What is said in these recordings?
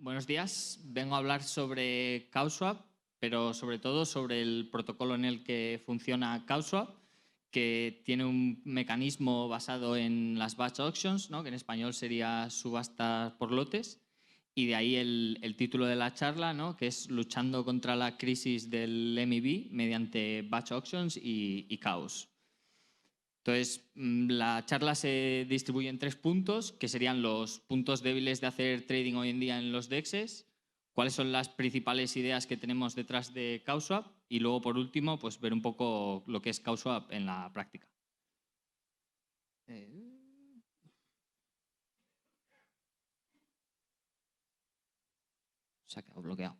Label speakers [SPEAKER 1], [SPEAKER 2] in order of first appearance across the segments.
[SPEAKER 1] Buenos días. Vengo a hablar sobre CowSwap, pero sobre todo sobre el protocolo en el que funciona CowSwap, que tiene un mecanismo basado en las batch auctions, ¿no? Que en español sería subasta por lotes, y de ahí el título de la charla, ¿no? Que es luchando contra la crisis del MEV mediante batch auctions y caos. Entonces, la charla se distribuye en 3 puntos, que serían los puntos débiles de hacer trading hoy en día en los DEXs, cuáles son las principales ideas que tenemos detrás de CowSwap y luego, por último, pues ver un poco lo que es CowSwap en la práctica. Se ha quedado bloqueado.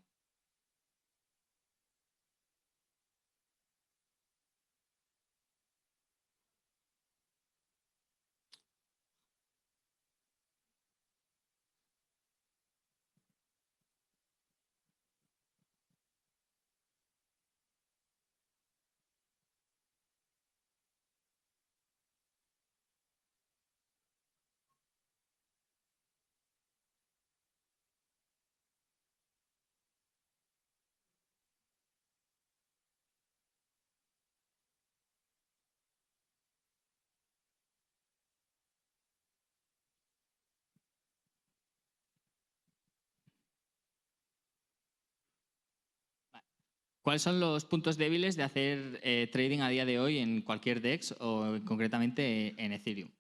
[SPEAKER 1] ¿Cuáles son los puntos débiles de hacer trading a día de hoy en cualquier DEX o concretamente en Ethereum?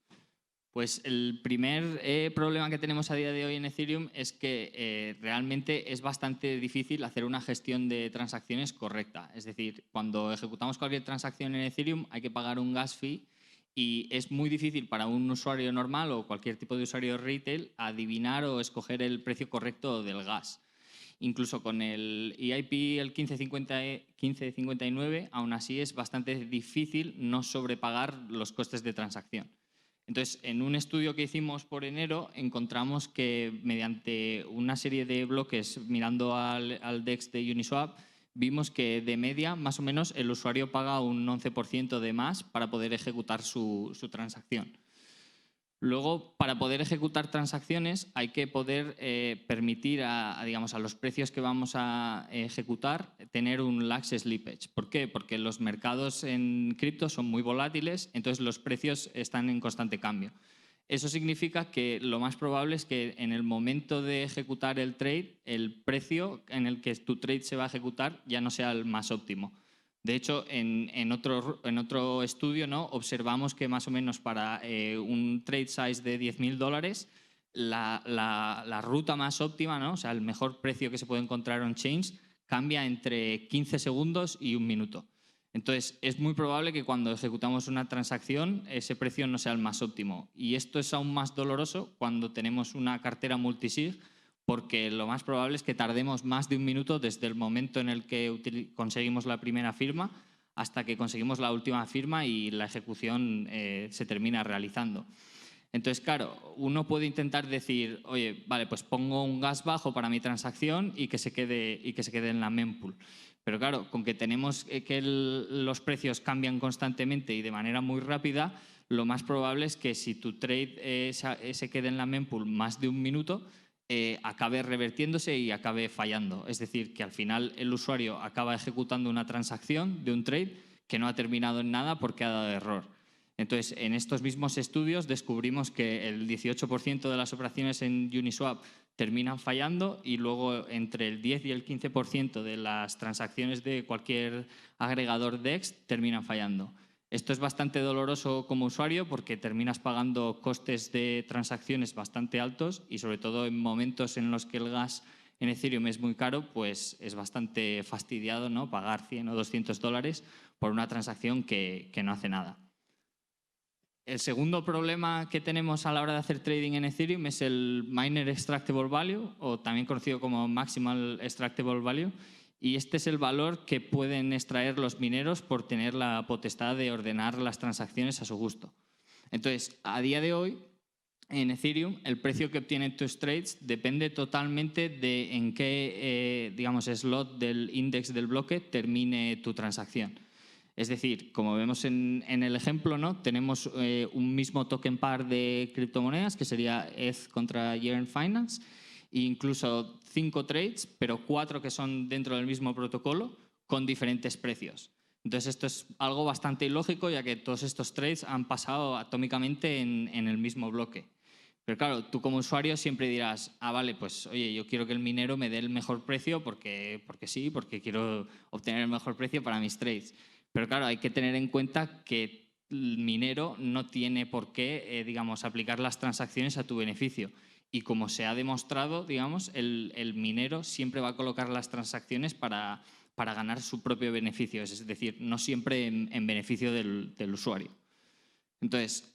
[SPEAKER 1] Pues el primer problema que tenemos a día de hoy en Ethereum es que realmente es bastante difícil hacer una gestión de transacciones correcta. Es decir, cuando ejecutamos cualquier transacción en Ethereum hay que pagar un gas fee y es muy difícil para un usuario normal o cualquier tipo de usuario retail adivinar o escoger el precio correcto del gas. Incluso con el EIP, el 1559, aún así es bastante difícil no sobrepagar los costes de transacción. Entonces, en un estudio que hicimos por enero, encontramos que mediante una serie de bloques mirando al DEX de Uniswap, vimos que de media, más o menos, el usuario paga un 11% de más para poder ejecutar su transacción. Luego, para poder ejecutar transacciones hay que poder permitir digamos, a los precios que vamos a ejecutar tener un lax slippage. ¿Por qué? Porque los mercados en cripto son muy volátiles, entonces los precios están en constante cambio. Eso significa que lo más probable es que en el momento de ejecutar el trade, el precio en el que tu trade se va a ejecutar ya no sea el más óptimo. De hecho, en otro estudio, ¿no? Observamos que más o menos para un trade size de $10.000, la ruta más óptima, ¿no? O sea, el mejor precio que se puede encontrar on-chain cambia entre 15 segundos y 1 minuto. Entonces, es muy probable que cuando ejecutamos una transacción ese precio no sea el más óptimo. Y esto es aún más doloroso cuando tenemos una cartera multisig, porque lo más probable es que tardemos más de 1 minuto desde el momento en el que conseguimos la primera firma hasta que conseguimos la última firma y la ejecución se termina realizando. Entonces, claro, uno puede intentar decir, oye, vale, pues pongo un gas bajo para mi transacción y que se quede en la mempool. Pero claro, con que tenemos que los precios cambian constantemente y de manera muy rápida, lo más probable es que si tu trade se quede en la mempool más de 1 minuto, acabe revertiéndose y acabe fallando. Es decir, que al final el usuario acaba ejecutando una transacción de un trade que no ha terminado en nada porque ha dado error. Entonces, en estos mismos estudios descubrimos que el 18% de las operaciones en Uniswap terminan fallando y luego entre el 10 y el 15% de las transacciones de cualquier agregador DEX terminan fallando. Esto es bastante doloroso como usuario porque terminas pagando costes de transacciones bastante altos y sobre todo en momentos en los que el gas en Ethereum es muy caro, pues es bastante fastidiado, ¿no? Pagar 100 o $200 por una transacción que no hace nada. El segundo problema que tenemos a la hora de hacer trading en Ethereum es el Miner Extractable Value, o también conocido como Maximal Extractable Value, y este es el valor que pueden extraer los mineros por tener la potestad de ordenar las transacciones a su gusto. Entonces, a día de hoy, en Ethereum, el precio que obtienen tus trades depende totalmente de en qué digamos, slot del índice del bloque termine tu transacción. Es decir, como vemos en el ejemplo, ¿no? Tenemos un mismo token par de criptomonedas, que sería ETH contra Yearn Finance, e incluso 5 trades, pero 4 que son dentro del mismo protocolo con diferentes precios. Entonces esto es algo bastante ilógico, ya que todos estos trades han pasado atómicamente en el mismo bloque. Pero claro, tú como usuario siempre dirás, vale, pues oye, yo quiero que el minero me dé el mejor precio porque sí, porque quiero obtener el mejor precio para mis trades. Pero claro, hay que tener en cuenta que el minero no tiene por qué, digamos, aplicar las transacciones a tu beneficio. Y como se ha demostrado, digamos, el minero siempre va a colocar las transacciones para ganar su propio beneficio, es decir, no siempre en beneficio del usuario. Entonces,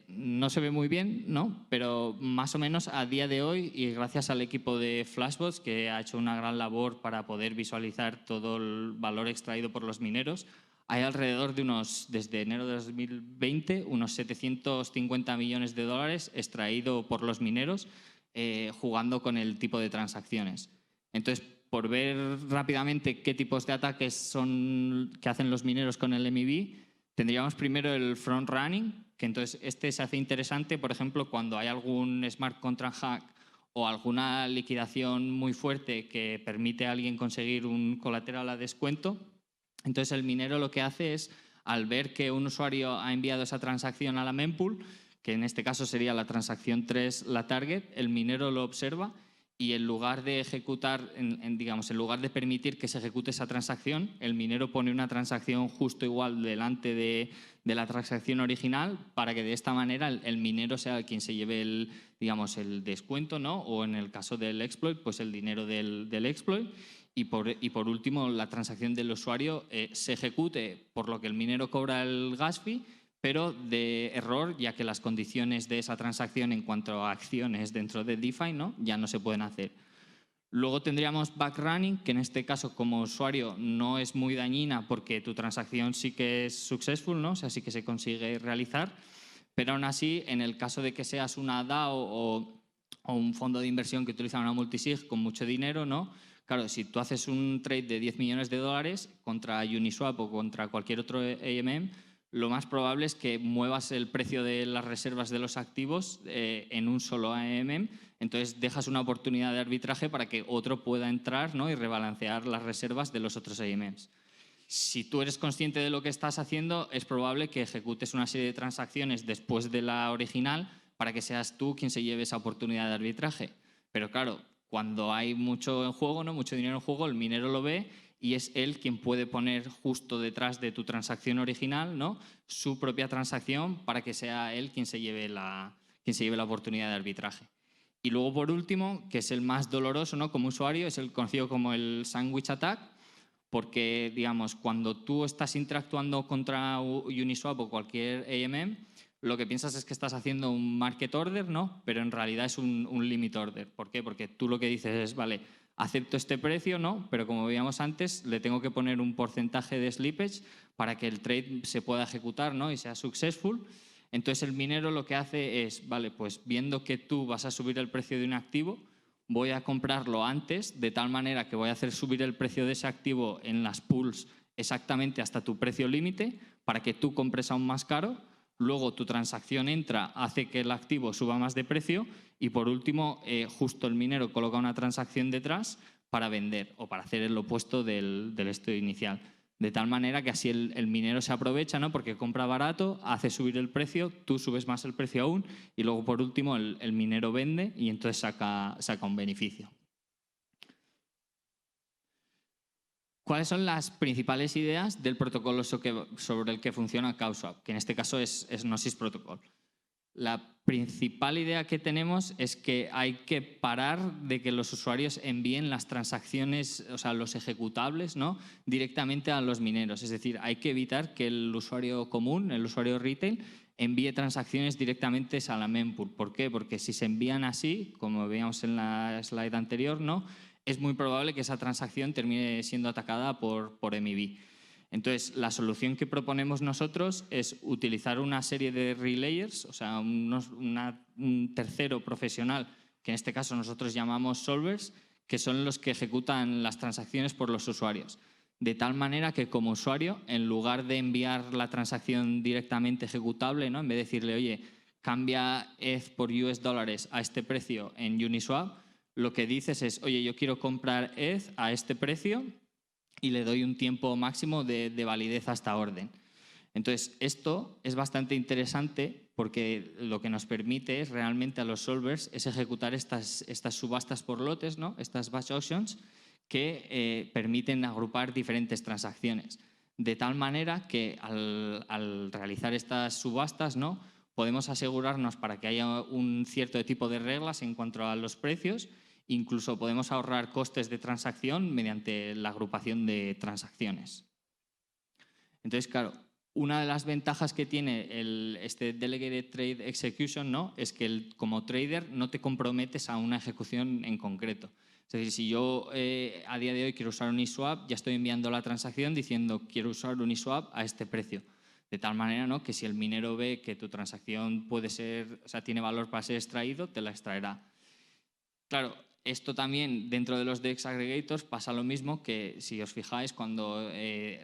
[SPEAKER 1] no se ve muy bien, ¿no? Pero más o menos a día de hoy, y gracias al equipo de Flashbots, que ha hecho una gran labor para poder visualizar todo el valor extraído por los mineros, hay alrededor de desde enero de 2020, unos 750 millones de dólares extraído por los mineros jugando con el tipo de transacciones. Entonces, por ver rápidamente qué tipos de ataques que hacen los mineros con el MEV, tendríamos primero el front running, que entonces este se hace interesante, por ejemplo, cuando hay algún smart contract hack o alguna liquidación muy fuerte que permite a alguien conseguir un colateral a descuento. Entonces el minero lo que hace es, al ver que un usuario ha enviado esa transacción a la mempool, que en este caso sería la transacción 3, la target, el minero lo observa y en lugar de ejecutar, digamos, en lugar de permitir que se ejecute esa transacción, el minero pone una transacción justo igual delante de la transacción original para que de esta manera el minero sea quien se lleve el descuento, ¿no? O en el caso del exploit, pues el dinero del exploit. Y por último, la transacción del usuario se ejecute por lo que el minero cobra el gas fee, pero de error, ya que las condiciones de esa transacción en cuanto a acciones dentro de DeFi, ¿no? Ya no se pueden hacer. Luego tendríamos backrunning, que en este caso como usuario no es muy dañina porque tu transacción sí que es successful, ¿no? O sea, sí que se consigue realizar, pero aún así, en el caso de que seas una DAO o un fondo de inversión que utiliza una multisig con mucho dinero, ¿no? Claro, si tú haces un trade de 10 millones de dólares contra Uniswap o contra cualquier otro AMM, lo más probable es que muevas el precio de las reservas de los activos en un solo AMM, entonces dejas una oportunidad de arbitraje para que otro pueda entrar, ¿no? Y rebalancear las reservas de los otros AMMs. Si tú eres consciente de lo que estás haciendo, es probable que ejecutes una serie de transacciones después de la original para que seas tú quien se lleve esa oportunidad de arbitraje. Pero claro, cuando hay mucho en juego, ¿no? Mucho dinero en juego, el minero lo ve y es él quien puede poner justo detrás de tu transacción original, ¿no? Su propia transacción para que sea él quien se lleve la oportunidad de arbitraje. Y luego, por último, que es el más doloroso, ¿no? Como usuario, es el conocido como el sandwich attack, porque, digamos, cuando tú estás interactuando contra Uniswap o cualquier AMM, lo que piensas es que estás haciendo un market order, ¿no? Pero en realidad es un limit order. ¿Por qué? Porque tú lo que dices es, vale, acepto este precio, ¿no? Pero como veíamos antes, le tengo que poner un porcentaje de slippage para que el trade se pueda ejecutar, ¿no? Y sea successful. Entonces el minero lo que hace es, vale, pues viendo que tú vas a subir el precio de un activo, voy a comprarlo antes, de tal manera que voy a hacer subir el precio de ese activo en las pools exactamente hasta tu precio límite para que tú compres aún más caro. Luego tu transacción entra, hace que el activo suba más de precio y por último justo el minero coloca una transacción detrás para vender o para hacer el opuesto del estudio inicial. De tal manera que así el minero se aprovecha, ¿no? Porque compra barato, hace subir el precio, tú subes más el precio aún y luego por último el minero vende y entonces saca un beneficio. ¿Cuáles son las principales ideas del protocolo sobre el que funciona CowSwap? Que en este caso es Gnosis Protocol. La principal idea que tenemos es que hay que parar de que los usuarios envíen las transacciones, o sea, los ejecutables, ¿no? Directamente a los mineros. Es decir, hay que evitar que el usuario común, el usuario retail, envíe transacciones directamente a la mempool. ¿Por qué? Porque si se envían así, como veíamos en la slide anterior, ¿no? Es muy probable que esa transacción termine siendo atacada por MEV. Entonces, la solución que proponemos nosotros es utilizar una serie de relayers, o sea, un tercero profesional, que en este caso nosotros llamamos solvers, que son los que ejecutan las transacciones por los usuarios. De tal manera que como usuario, en lugar de enviar la transacción directamente ejecutable, ¿no? En vez de decirle, oye, cambia ETH por US dólares a este precio en Uniswap, lo que dices es, oye, yo quiero comprar ETH a este precio y le doy un tiempo máximo de validez a esta orden. Entonces, esto es bastante interesante porque lo que nos permite es realmente a los solvers es ejecutar estas subastas por lotes, ¿no? Estas batch auctions, que permiten agrupar diferentes transacciones. De tal manera que al realizar estas subastas, ¿no?, podemos asegurarnos para que haya un cierto tipo de reglas en cuanto a los precios. Incluso podemos ahorrar costes de transacción mediante la agrupación de transacciones. Entonces, claro, una de las ventajas que tiene este Delegated Trade Execution, ¿no?, es que como trader no te comprometes a una ejecución en concreto. Es decir, si yo a día de hoy quiero usar Uniswap, ya estoy enviando la transacción diciendo quiero usar Uniswap a este precio. De tal manera, ¿no?, que si el minero ve que tu transacción puede ser, o sea, tiene valor para ser extraído, te la extraerá. Claro, esto también dentro de los DEX aggregators pasa lo mismo que, si os fijáis, cuando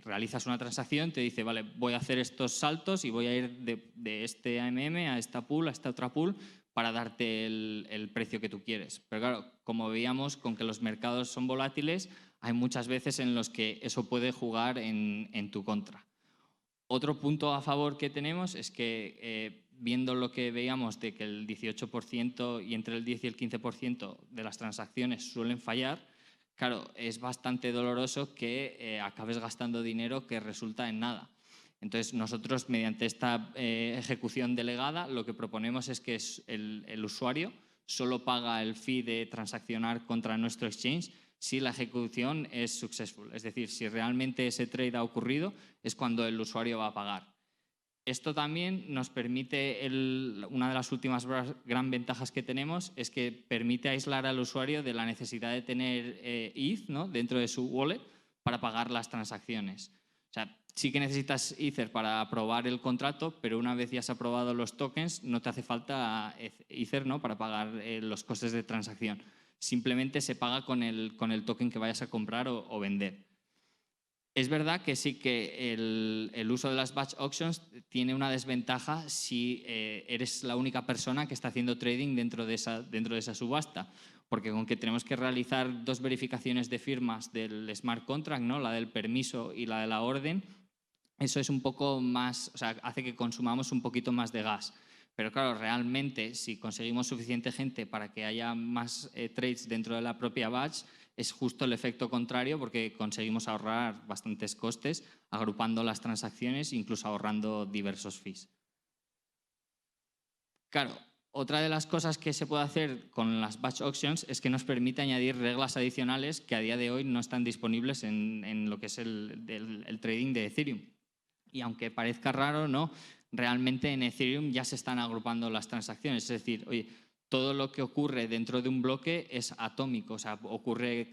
[SPEAKER 1] realizas una transacción te dice, vale, voy a hacer estos saltos y voy a ir de este AMM a esta pool, a esta otra pool, para darte el precio que tú quieres. Pero claro, como veíamos, con que los mercados son volátiles, hay muchas veces en los que eso puede jugar en tu contra. Otro punto a favor que tenemos es que, viendo lo que veíamos de que el 18% y entre el 10 y el 15% de las transacciones suelen fallar, claro, es bastante doloroso que acabes gastando dinero que resulta en nada. Entonces, nosotros, mediante esta ejecución delegada, lo que proponemos es que el usuario solo paga el fee de transaccionar contra nuestro exchange si la ejecución es successful. Es decir, si realmente ese trade ha ocurrido, es cuando el usuario va a pagar. Esto también nos permite, una de las últimas gran ventajas que tenemos es que permite aislar al usuario de la necesidad de tener ETH, ¿no?, dentro de su wallet para pagar las transacciones. O sea, sí que necesitas Ether para aprobar el contrato, pero una vez ya has aprobado los tokens, no te hace falta Ether, ¿no?, para pagar los costes de transacción. Simplemente se paga con el token que vayas a comprar o vender. Es verdad que sí que el uso de las batch auctions tiene una desventaja si eres la única persona que está haciendo trading dentro de esa subasta, porque con que tenemos que realizar 2 verificaciones de firmas del smart contract, ¿no?, la del permiso y la de la orden, eso es un poco más, o sea, hace que consumamos un poquito más de gas. Pero claro, realmente, si conseguimos suficiente gente para que haya más trades dentro de la propia batch, es justo el efecto contrario, porque conseguimos ahorrar bastantes costes agrupando las transacciones, incluso ahorrando diversos fees. Claro, otra de las cosas que se puede hacer con las batch auctions es que nos permite añadir reglas adicionales que a día de hoy no están disponibles en lo que es el trading de Ethereum. Y aunque parezca raro, ¿no?, realmente en Ethereum ya se están agrupando las transacciones. Es decir, oye, todo lo que ocurre dentro de un bloque es atómico, o sea, ocurre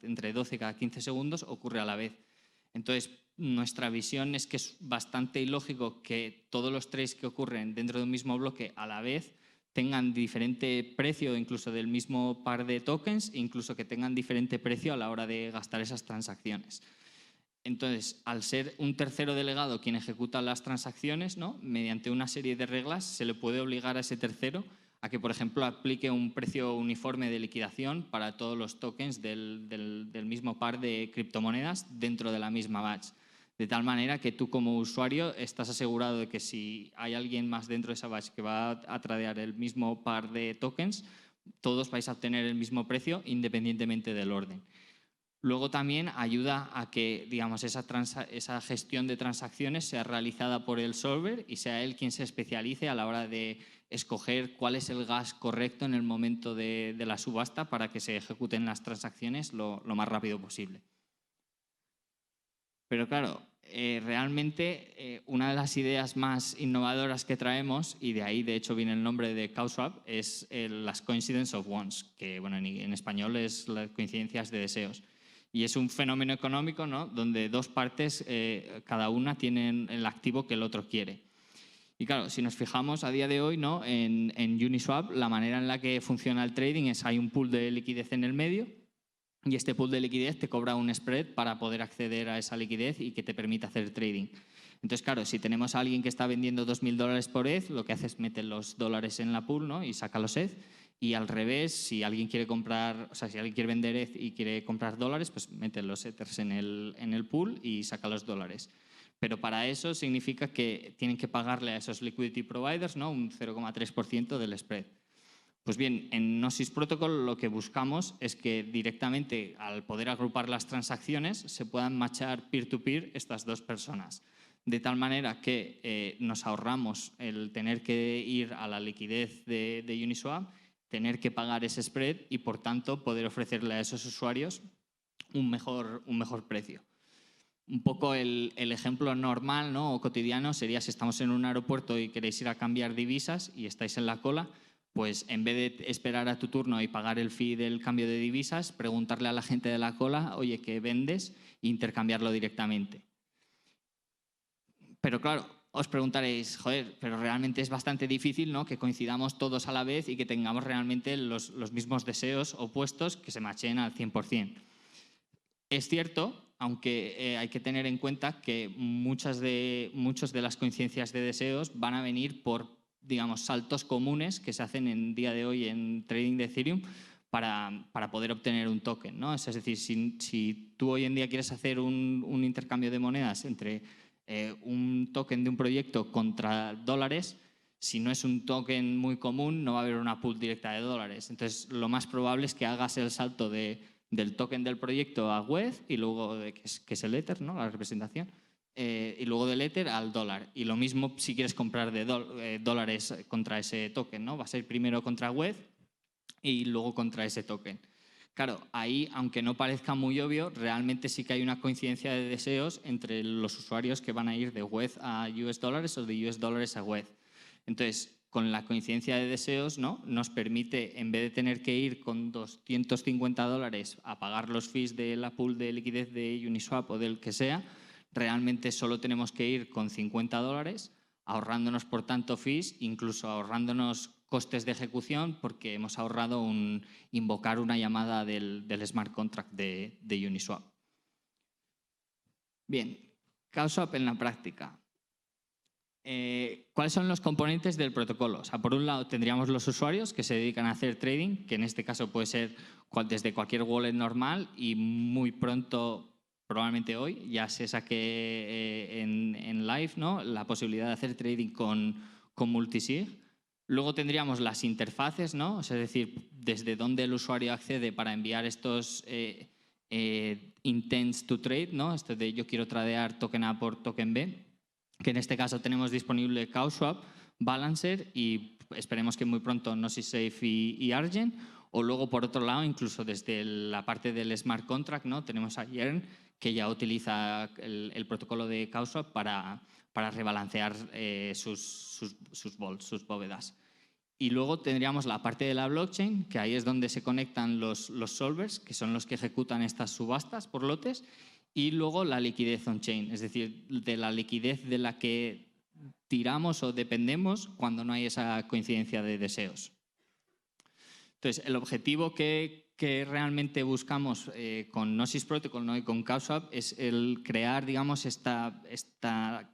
[SPEAKER 1] entre 12 y cada 15 segundos, ocurre a la vez. Entonces, nuestra visión es que es bastante ilógico que todos los trades que ocurren dentro de un mismo bloque a la vez tengan diferente precio, incluso del mismo par de tokens, incluso que tengan diferente precio a la hora de gastar esas transacciones. Entonces, al ser un tercero delegado quien ejecuta las transacciones, ¿no?, mediante una serie de reglas se le puede obligar a ese tercero a que, por ejemplo, aplique un precio uniforme de liquidación para todos los tokens del mismo par de criptomonedas dentro de la misma batch. De tal manera que tú, como usuario, estás asegurado de que si hay alguien más dentro de esa batch que va a tradear el mismo par de tokens, todos vais a obtener el mismo precio independientemente del orden. Luego también ayuda a que, digamos, esa gestión de transacciones sea realizada por el solver y sea él quien se especialice a la hora de escoger cuál es el gas correcto en el momento de la subasta para que se ejecuten las transacciones lo más rápido posible. Pero claro, realmente una de las ideas más innovadoras que traemos, y de ahí de hecho viene el nombre de CowSwap, es las Coincidence of Wants, que bueno, en español es las coincidencias de deseos. Y es un fenómeno económico, ¿no?, donde dos partes, cada una, tienen el activo que el otro quiere. Y claro, si nos fijamos a día de hoy, ¿no?, en Uniswap, la manera en la que funciona el trading es hay un pool de liquidez en el medio y este pool de liquidez te cobra un spread para poder acceder a esa liquidez y que te permita hacer trading. Entonces, claro, si tenemos a alguien que está vendiendo $2.000 por ETH, lo que hace es meter los dólares en la pool, ¿no?, y saca los ETH. Y al revés, si alguien quiere comprar, o sea, si alguien quiere vender ETH y quiere comprar dólares, pues mete los Ethers en el pool y saca los dólares. Pero para eso significa que tienen que pagarle a esos liquidity providers, ¿no?, un 0,3% del spread. Pues bien, en Gnosis Protocol lo que buscamos es que directamente, al poder agrupar las transacciones, se puedan matchar peer-to-peer estas dos personas. De tal manera que nos ahorramos el tener que ir a la liquidez de Uniswap, tener que pagar ese spread y, por tanto, poder ofrecerle a esos usuarios un mejor precio. Un poco el ejemplo normal, ¿no?, o cotidiano sería si estamos en un aeropuerto y queréis ir a cambiar divisas y estáis en la cola, pues en vez de esperar a tu turno y pagar el fee del cambio de divisas, preguntarle a la gente de la cola, oye, ¿qué vendes?, e intercambiarlo directamente. Pero claro, os preguntaréis, joder, pero realmente es bastante difícil, ¿no?, que coincidamos todos a la vez y que tengamos realmente los mismos deseos opuestos que se matchen al 100%. Es cierto, aunque hay que tener en cuenta que muchas de las coincidencias de deseos van a venir por, digamos, saltos comunes que se hacen en día de hoy en trading de Ethereum para poder obtener un token, ¿no? Es decir, si tú hoy en día quieres hacer un intercambio de monedas entre un token de un proyecto contra dólares, si no es un token muy común, no va a haber una pool directa de dólares. Entonces, lo más probable es que hagas el salto del token del proyecto a WETH y luego, que es el Ether, ¿no?, la representación, y luego del Ether al dólar. Y lo mismo si quieres comprar dólares contra ese token, ¿no? Va a ser primero contra WETH y luego contra ese token. Claro, ahí, aunque no parezca muy obvio, realmente sí que hay una coincidencia de deseos entre los usuarios que van a ir de WETH a US dólares o de US dólares a WETH. Entonces, con la coincidencia de deseos, ¿no?, nos permite, en vez de tener que ir con $250 a pagar los fees de la pool de liquidez de Uniswap o del que sea, realmente solo tenemos que ir con $50, ahorrándonos, por tanto, fees, incluso ahorrándonos costes de ejecución, porque hemos ahorrado invocar una llamada del smart contract de Uniswap. Bien, CowSwap en la práctica. ¿Cuáles son los componentes del protocolo? O sea, por un lado tendríamos los usuarios que se dedican a hacer trading, que en este caso puede ser desde cualquier wallet normal, y muy pronto, probablemente hoy, ya se saque en live, ¿no?, la posibilidad de hacer trading con multisig. Luego tendríamos las interfaces, ¿no?, es decir, desde dónde el usuario accede para enviar estos intents to trade, ¿no?, esto de yo quiero tradear token A por token B, que en este caso tenemos disponible CowSwap, Balancer y esperemos que muy pronto Gnosis Safe y Argent. O luego, por otro lado, incluso desde la parte del smart contract, ¿no?, tenemos a Yearn, que ya utiliza el protocolo de CowSwap para rebalancear sus bóvedas. Y luego tendríamos la parte de la blockchain, que ahí es donde se conectan los solvers, que son los que ejecutan estas subastas por lotes, y luego la liquidez on-chain, es decir, de la liquidez de la que tiramos o dependemos cuando no hay esa coincidencia de deseos. Entonces, el objetivo que realmente buscamos con Gnosis Protocol, ¿no?, y con CowSwap es el crear, digamos, esta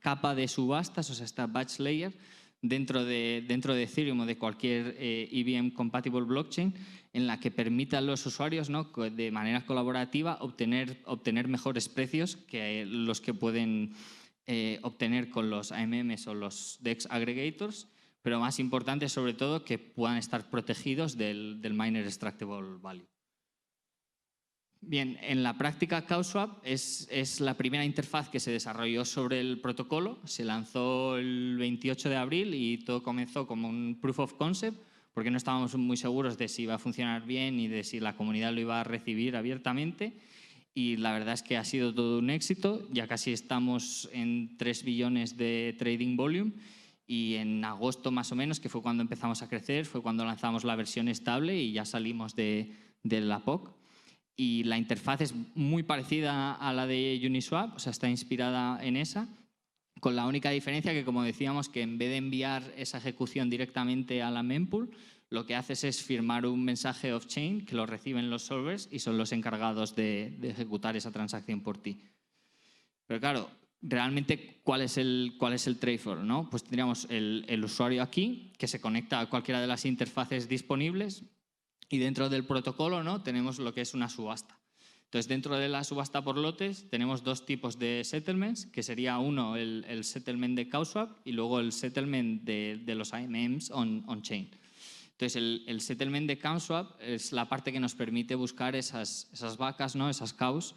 [SPEAKER 1] capa de subastas, o sea, esta batch layer dentro de Ethereum o de cualquier EVM compatible blockchain, en la que permita a los usuarios, ¿no?, de manera colaborativa obtener mejores precios que los que pueden obtener con los AMMs o los DEX aggregators, pero más importante sobre todo que puedan estar protegidos del miner extractable value. Bien, en la práctica CowSwap es la primera interfaz que se desarrolló sobre el protocolo, se lanzó el 28 de abril y todo comenzó como un proof of concept, porque no estábamos muy seguros de si iba a funcionar bien y de si la comunidad lo iba a recibir abiertamente. Y la verdad es que ha sido todo un éxito, ya casi estamos en 3 billones de trading volume, y en agosto más o menos, que fue cuando empezamos a crecer, fue cuando lanzamos la versión estable y ya salimos de la POC. Y la interfaz es muy parecida a la de Uniswap, o sea, está inspirada en esa, con la única diferencia que, como decíamos, que en vez de enviar esa ejecución directamente a la mempool, lo que haces es firmar un mensaje off-chain que lo reciben los solvers y son los encargados de ejecutar esa transacción por ti. Pero claro, realmente, ¿cuál es el trade for, ¿no? Pues tendríamos el usuario aquí, que se conecta a cualquiera de las interfaces disponibles. Y dentro del protocolo, ¿no?, tenemos lo que es una subasta. Entonces, dentro de la subasta por lotes tenemos dos tipos de settlements, que sería uno el settlement de CowSwap y luego el settlement de los AMMs on-chain. Entonces, el settlement de CowSwap es la parte que nos permite buscar esas vacas, ¿no?, esas cows,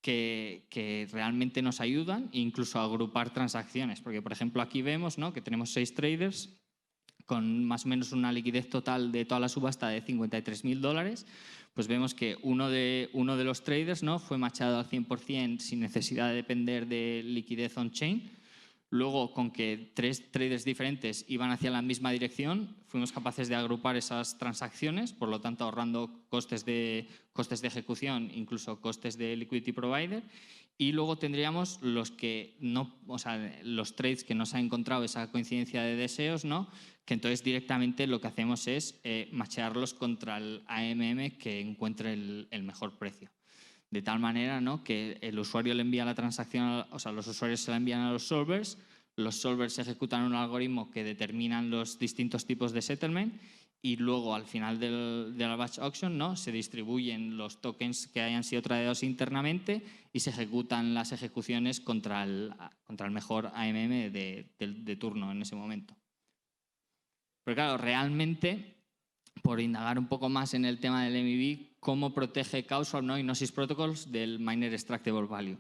[SPEAKER 1] que realmente nos ayudan e incluso a agrupar transacciones. Porque, por ejemplo, aquí vemos, ¿no?, que tenemos 6 traders con más o menos una liquidez total de toda la subasta de $53.000, pues vemos que uno de los traders, ¿no?, fue matchado al 100% sin necesidad de depender de liquidez on-chain. Luego, con que 3 traders diferentes iban hacia la misma dirección, fuimos capaces de agrupar esas transacciones, por lo tanto ahorrando costes de ejecución, incluso costes de liquidity provider. Y luego tendríamos los que no, o sea, los trades que no se ha encontrado esa coincidencia de deseos, ¿no?, que entonces directamente lo que hacemos es machearlos contra el AMM que encuentre el mejor precio. De tal manera, ¿no?, que el usuario le envía la transacción, o sea, los usuarios se la envían a los solvers ejecutan un algoritmo que determinan los distintos tipos de settlement y luego al final de la batch auction, ¿no?, se distribuyen los tokens que hayan sido tradeados internamente y se ejecutan las ejecuciones contra el mejor AMM de turno en ese momento. Pero claro, realmente, por indagar un poco más en el tema del MEV, ¿cómo protege CowSwap, ¿no?, y Gnosis Protocols del Miner Extractable Value?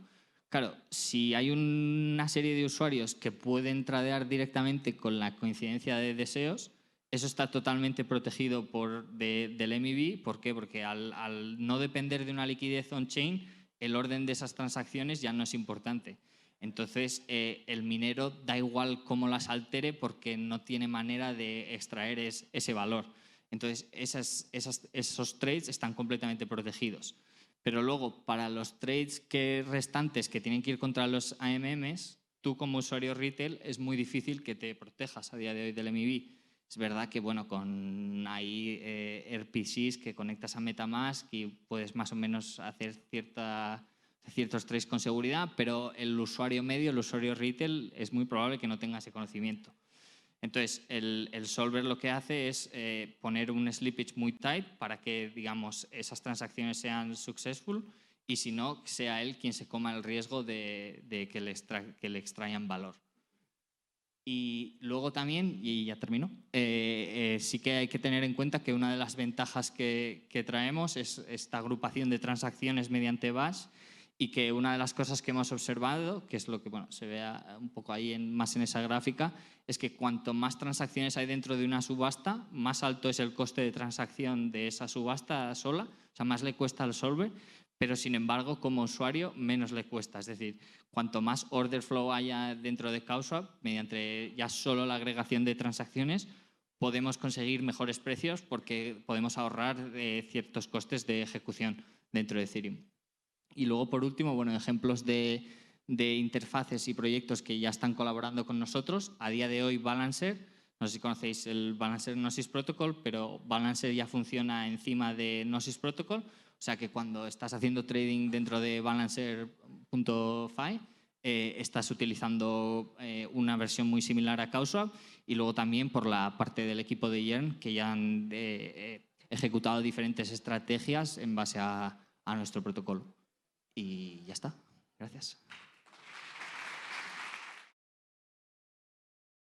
[SPEAKER 1] Claro, si hay una serie de usuarios que pueden tradear directamente con la coincidencia de deseos, eso está totalmente protegido del MEV. ¿Por qué? Porque al no depender de una liquidez on-chain, el orden de esas transacciones ya no es importante. Entonces, el minero da igual cómo las altere porque no tiene manera de extraer ese valor. Entonces, esos trades están completamente protegidos. Pero luego, para los trades restantes que tienen que ir contra los AMMs, tú como usuario retail es muy difícil que te protejas a día de hoy del MEV. Es verdad que, bueno, con ahí RPCs que conectas a MetaMask y puedes más o menos hacer ciertos trades con seguridad, pero el usuario medio, el usuario retail, es muy probable que no tenga ese conocimiento. Entonces, el solver lo que hace es poner un slippage muy tight para que, digamos, esas transacciones sean successful y si no, sea él quien se coma el riesgo de que le extraigan valor. Y luego también, y ya termino, sí que hay que tener en cuenta que una de las ventajas que traemos es esta agrupación de transacciones mediante bash y que una de las cosas que hemos observado, que es lo que se ve un poco ahí más en esa gráfica, es que cuanto más transacciones hay dentro de una subasta, más alto es el coste de transacción de esa subasta sola, o sea, más le cuesta al solver, pero sin embargo, como usuario, menos le cuesta. Es decir, cuanto más order flow haya dentro de CowSwap, mediante ya solo la agregación de transacciones, podemos conseguir mejores precios porque podemos ahorrar ciertos costes de ejecución dentro de Ethereum. Y luego, por último, bueno, ejemplos de interfaces y proyectos que ya están colaborando con nosotros. A día de hoy, Balancer, no sé si conocéis el Balancer Gnosis Protocol, pero Balancer ya funciona encima de Gnosis Protocol, o sea que cuando estás haciendo trading dentro de Balancer.fi, estás utilizando una versión muy similar a CowSwap, y luego también por la parte del equipo de Yearn, que ya han ejecutado diferentes estrategias en base a nuestro protocolo. Y ya está. Gracias.